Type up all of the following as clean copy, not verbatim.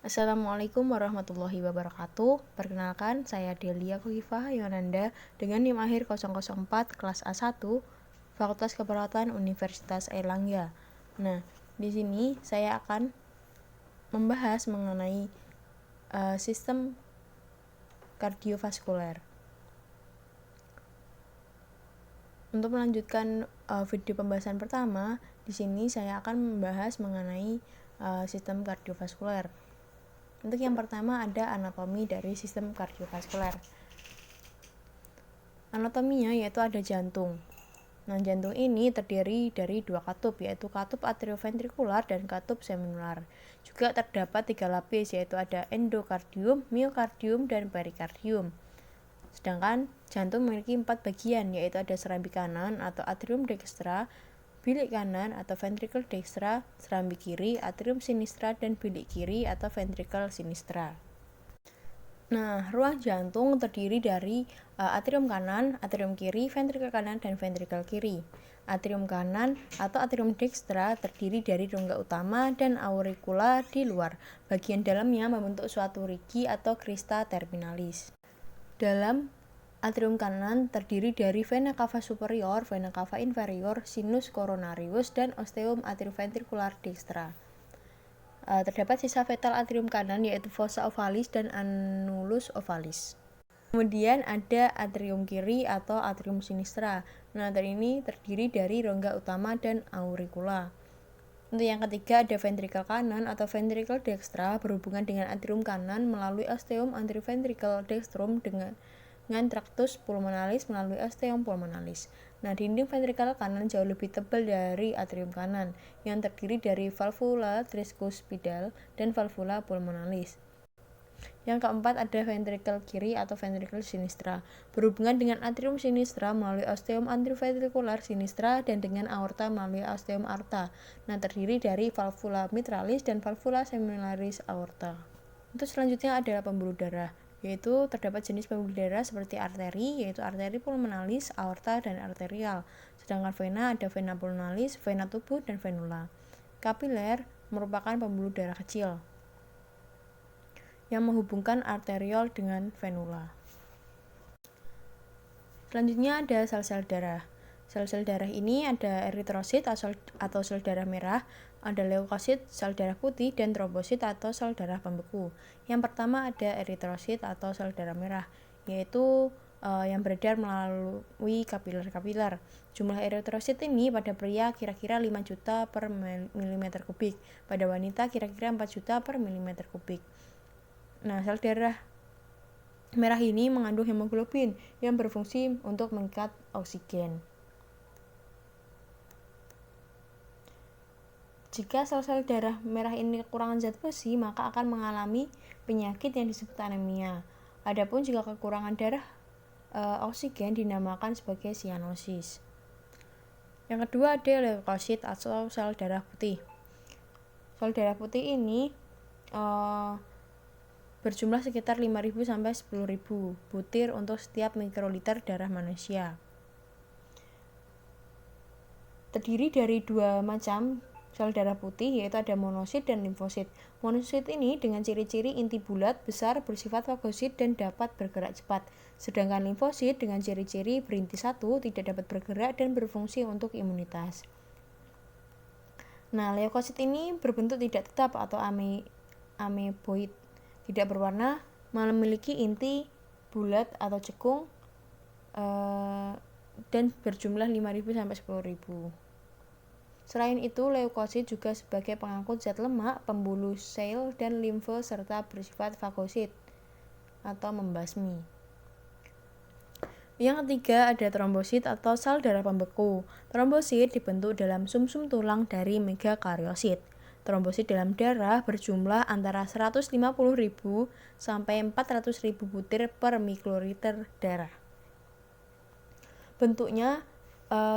Assalamualaikum warahmatullahi wabarakatuh. Perkenalkan, saya Delia Khofifah Yonanda dengan NIM akhir 004 kelas A1 Fakultas Keperawatan Universitas Airlangga. Nah, di sini saya akan membahas mengenai sistem kardiovaskuler. Untuk melanjutkan video pembahasan pertama, di sini saya akan membahas mengenai sistem kardiovaskuler. Untuk yang pertama ada anatomi dari sistem kardiovaskuler. Anatominya yaitu ada jantung. Nah, jantung ini terdiri dari dua katup, yaitu katup atrioventrikular dan katup seminular. Juga terdapat tiga lapis, yaitu ada endokardium, miokardium, dan perikardium. Sedangkan jantung memiliki 4 bagian, yaitu ada serambi kanan atau atrium dextra, bilik kanan atau ventricle dextra, serambi kiri, atrium sinistra, dan bilik kiri atau ventricle sinistra. Nah, ruang jantung terdiri dari atrium kanan, atrium kiri, ventricle kanan, dan ventricle kiri. Atrium kanan atau atrium dextra terdiri dari rongga utama dan auricula di luar. Bagian dalamnya membentuk suatu rigi atau crista terminalis. Dalam atrium kanan terdiri dari vena cava superior, vena cava inferior, sinus coronarius, dan osteum atrioventricular dextra. Terdapat sisa fetal atrium kanan yaitu fossa ovalis dan annulus ovalis. Kemudian ada atrium kiri atau atrium sinistra. Nah, ini terdiri dari rongga utama dan auricula. Untuk yang ketiga ada ventricle kanan atau ventricle dextra berhubungan dengan atrium kanan melalui osteum anteroventricle dextrum dengan tractus pulmonalis melalui osteum pulmonalis. Nah, dinding ventrikel kanan jauh lebih tebal dari atrium kanan yang terdiri dari valvula tricuspidal dan valvula pulmonalis. Yang keempat ada ventricle kiri atau ventricle sinistra berhubungan dengan atrium sinistra melalui osteum anteroventricular sinistra dan dengan aorta melalui osteum aorta. Nah, terdiri dari valvula mitralis dan valvula seminularis aorta. Untuk selanjutnya adalah pembuluh darah, yaitu terdapat jenis pembuluh darah seperti arteri, yaitu arteri pulmonalis, aorta, dan arterial. Sedangkan vena ada vena pulmonalis, vena tubuh, dan venula. Kapiler merupakan pembuluh darah kecil yang menghubungkan arteriol dengan venula. Selanjutnya ada sel-sel darah. Sel-sel darah ini ada eritrosit atau sel darah merah, ada leukosit, sel darah putih, dan trombosit atau sel darah pembeku. Yang pertama ada eritrosit atau sel darah merah, yaitu yang beredar melalui kapiler-kapiler. Jumlah eritrosit ini pada pria kira-kira 5 juta per milimeter kubik, pada wanita kira-kira 4 juta per milimeter kubik. Nah, sel darah merah ini mengandung hemoglobin yang berfungsi untuk mengikat oksigen. Jika sel-sel darah merah ini kekurangan zat besi, maka akan mengalami penyakit yang disebut anemia. Adapun jika kekurangan darah oksigen dinamakan sebagai sianosis. Yang kedua ada leukosit atau sel darah putih. Sel darah putih ini berjumlah sekitar 5.000 sampai 10.000 butir untuk setiap mikroliter darah manusia. Terdiri dari dua macam sel darah putih, yaitu ada monosit dan limfosit. Monosit ini dengan ciri-ciri inti bulat, besar, bersifat fagosit, dan dapat bergerak cepat. Sedangkan limfosit dengan ciri-ciri berinti satu, tidak dapat bergerak, dan berfungsi untuk imunitas. Nah, leukosit ini berbentuk tidak tetap atau ameboid, tidak berwarna, memiliki inti bulat atau cekung dan berjumlah 5.000 sampai 10.000. Selain itu, leukosit juga sebagai pengangkut zat lemak, pembuluh sel dan limfe serta bersifat fagosit atau membasmi. Yang ketiga ada trombosit atau sel darah pembeku. Trombosit dibentuk dalam sumsum tulang dari megakariosit. Trombosit dalam darah berjumlah antara 150.000 sampai 400.000 butir per mikroliter darah. Bentuknya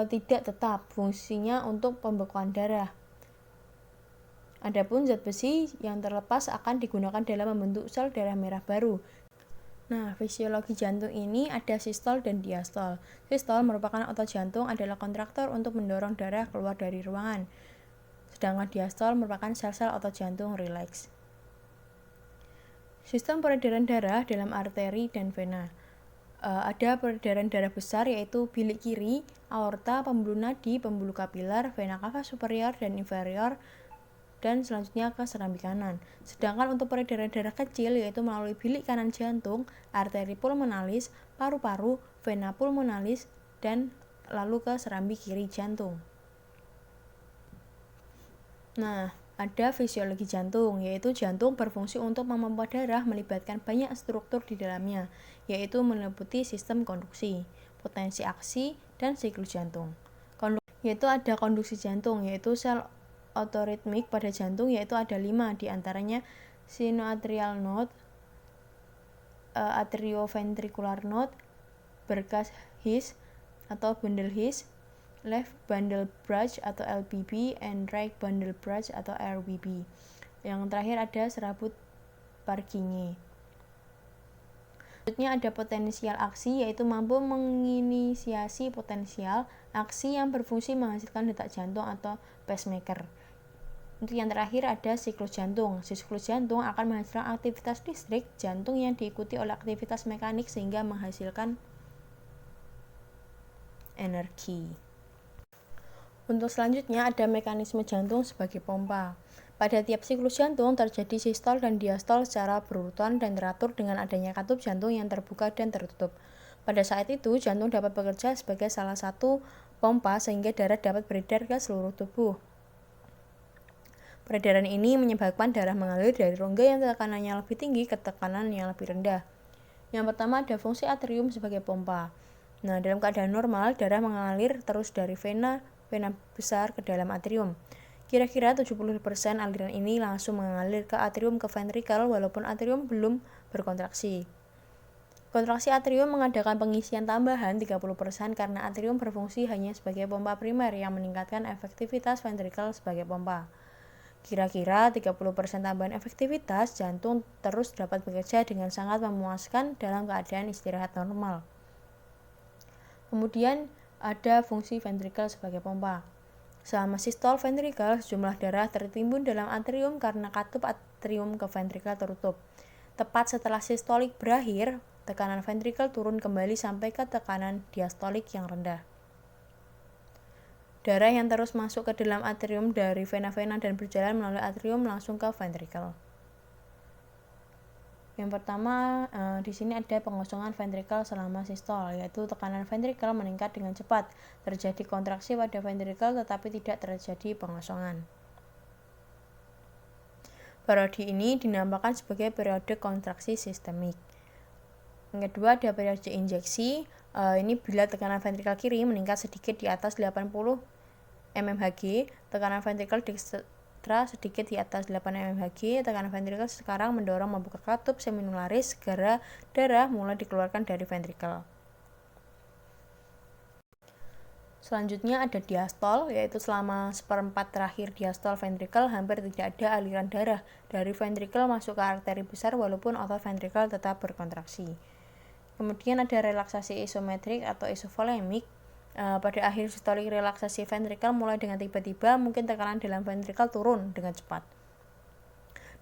tidak tetap, fungsinya untuk pembekuan darah. Adapun zat besi yang terlepas akan digunakan dalam membentuk sel darah merah baru. Nah, fisiologi jantung ini ada sistol dan diastol. Sistol merupakan otot jantung adalah kontraktor untuk mendorong darah keluar dari ruangan. Sedangkan diastol merupakan sel-sel otot jantung rileks. Sistem peredaran darah dalam arteri dan vena. Ada peredaran darah besar yaitu bilik kiri, aorta, pembuluh nadi, pembuluh kapiler, vena cava superior dan inferior, dan selanjutnya ke serambi kanan. Sedangkan untuk peredaran darah kecil yaitu melalui bilik kanan jantung, arteri pulmonalis, paru-paru, vena pulmonalis, dan lalu ke serambi kiri jantung. Nah, ada fisiologi jantung, yaitu jantung berfungsi untuk memompa darah melibatkan banyak struktur di dalamnya, yaitu meliputi sistem konduksi, potensi aksi, dan siklus jantung. Yaitu ada konduksi jantung, yaitu sel otoritmik pada jantung, yaitu ada 5, diantaranya sinoatrial node, atrioventricular node, berkas His atau bundle His, left bundle branch atau LBB, and right bundle branch atau RBB. Yang terakhir ada serabut Purkinje. Selanjutnya ada potensial aksi, yaitu mampu menginisiasi potensial aksi yang berfungsi menghasilkan detak jantung atau pacemaker. Untuk yang terakhir ada siklus jantung. Siklus jantung akan menghasilkan aktivitas listrik jantung yang diikuti oleh aktivitas mekanik sehingga menghasilkan energi. Untuk selanjutnya ada mekanisme jantung sebagai pompa. Pada tiap siklus jantung terjadi sistol dan diastol secara berurutan dan teratur dengan adanya katup jantung yang terbuka dan tertutup. Pada saat itu, jantung dapat bekerja sebagai salah satu pompa sehingga darah dapat beredar ke seluruh tubuh. Peredaran ini menyebabkan darah mengalir dari rongga yang tekanannya lebih tinggi ke tekanan yang lebih rendah. Yang pertama ada fungsi atrium sebagai pompa. Nah, dalam keadaan normal, darah mengalir terus dari vena besar ke dalam atrium. Kira-kira 70% aliran ini langsung mengalir ke atrium ke ventrikel walaupun atrium belum berkontraksi. Kontraksi atrium mengadakan pengisian tambahan 30% karena atrium berfungsi hanya sebagai pompa primer yang meningkatkan efektivitas ventrikel sebagai pompa. Kira-kira 30% tambahan efektivitas jantung terus dapat bekerja dengan sangat memuaskan dalam keadaan istirahat normal. Kemudian ada fungsi ventrikel sebagai pompa. Selama sistol ventrikel, sejumlah darah tertimbun dalam atrium karena katup atrium ke ventrikel tertutup. Tepat setelah sistolik berakhir, tekanan ventrikel turun kembali sampai ke tekanan diastolik yang rendah. Darah yang terus masuk ke dalam atrium dari vena-vena dan berjalan melalui atrium langsung ke ventrikel. Yang pertama, di sini ada pengosongan ventrikel selama sistol, yaitu tekanan ventrikel meningkat dengan cepat. Terjadi kontraksi pada ventrikel tetapi tidak terjadi pengosongan. Periode ini dinamakan sebagai periode kontraksi sistemik. Yang kedua ada periode injeksi. Ini bila tekanan ventrikel kiri meningkat sedikit di atas 80 mmHg, tekanan ventrikel sedikit di atas 8 mmHg, tekanan ventrikel sekarang mendorong membuka katup seminularis segera darah mulai dikeluarkan dari ventrikel. Selanjutnya ada diastol, yaitu selama seperempat terakhir diastol ventrikel hampir tidak ada aliran darah dari ventrikel masuk ke arteri besar walaupun otot ventrikel tetap berkontraksi. Kemudian ada relaksasi isometrik atau isovolemik. Pada akhir sistolik relaksasi ventrikel mulai dengan tiba-tiba mungkin tekanan dalam ventrikel turun dengan cepat.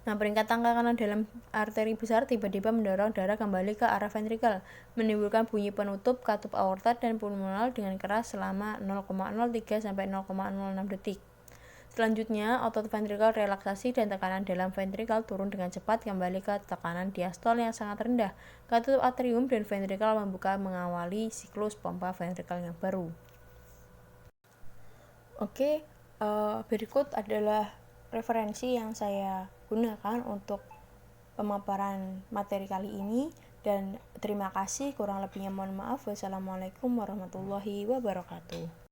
Nah, peringkat tekanan dalam arteri besar tiba-tiba mendorong darah kembali ke arah ventrikel, menimbulkan bunyi penutup katup aorta dan pulmonal dengan keras selama 0,03 sampai 0,06 detik. Selanjutnya, otot ventrikel relaksasi dan tekanan dalam ventrikel turun dengan cepat kembali ke tekanan diastol yang sangat rendah. Katup atrium dan ventrikel membuka mengawali siklus pompa ventrikel yang baru. Oke, berikut adalah referensi yang saya gunakan untuk pemaparan materi kali ini, dan terima kasih, kurang lebihnya mohon maaf. Wassalamualaikum warahmatullahi wabarakatuh.